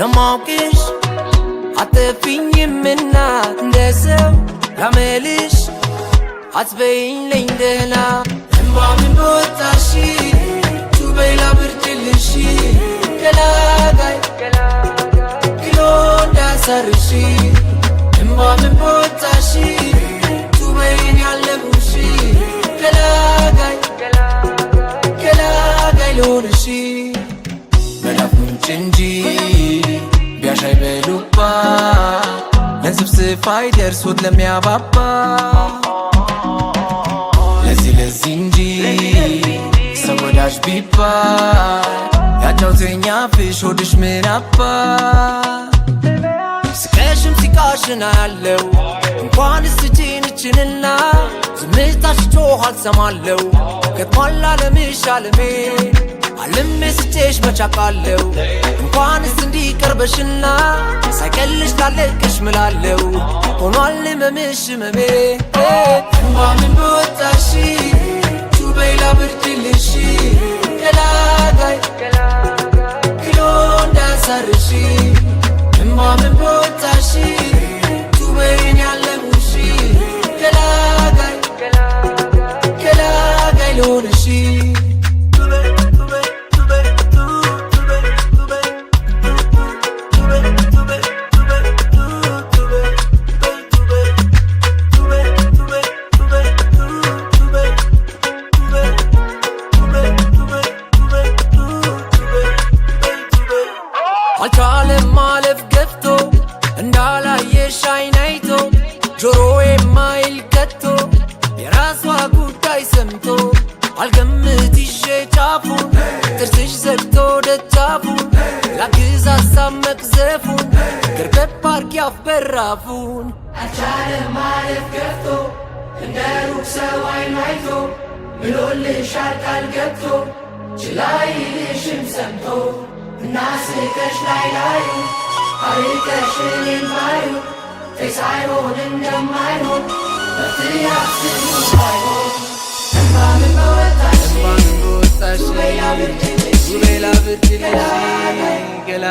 ለማውቅሽ አትፊኝምና እንደሰው ላመልሽ አትበይኝ ለይደላ እምባምን በወጣሽ ቱበይ ላብርድልሽ ገላጋይ ግሎ እንዳሰርሽ እምባምን በወጣሽ ቱበይን ያለሙሽ ገላጋይ ልሆንሽ መላኩንጭ እንጂ ቢያሻይ በሉባ ለንስብስፍ አይደርሶት ለሚያባባ ለዚህ እንጂ ሰው ወዳጅ ቢባል ያጫውተኛ ፍሽ ሆድሽ ምን አባ ስቀሽም ሲቃሽና ያለው እንኳንስ ጭንችንና ዝምታሽ ጮህ አልሰማለው ከቷላ ለምሽ አለሜ አልሜ ስቼሽ መቻቃለው እንኳንስ እንዲቀርበሽና ሳይቀልሽ ላለቅሽ ምላለው ሆኗል ህመምሽ ህመሜ እምባምን በወጣሽ ቱበይ ላብርድልሽ ገላጋይ ግሎ እንዳሰርሽ እምባምን በወጣሽ ቱበይን ያለሙሽ ገላጋይ ልሆንሽ አልቻለም ማለፍ ገፍቶ እንዳላየሽ አይን አይቶ ጆሮዬ ማይል ከቶ የራሷ ጉዳይ ሰምቶ አልገምት ይዤ ጫፉን ጥርስሽ ዘግቶ ደጃፉን ላግዝ ሀሳብ መቅዘፉን ገርበብ አርጊ አፍ በራፉን አልቻለም ማለፍ ገፍቶ እንደ ሩቅ ሰው አይን አይቶ ብሎልሻል ቃል ገብቶ ችላ ይልሽም ሰምቶ እናስቀሽ ላይ ላዩ አርቀሽ እኔን ባዩ ሳይሆን እንደማይሆን በትያስኑ ባይሆን እምባምን በወጣሽ ቱበይ ላብርድልሽ ገላ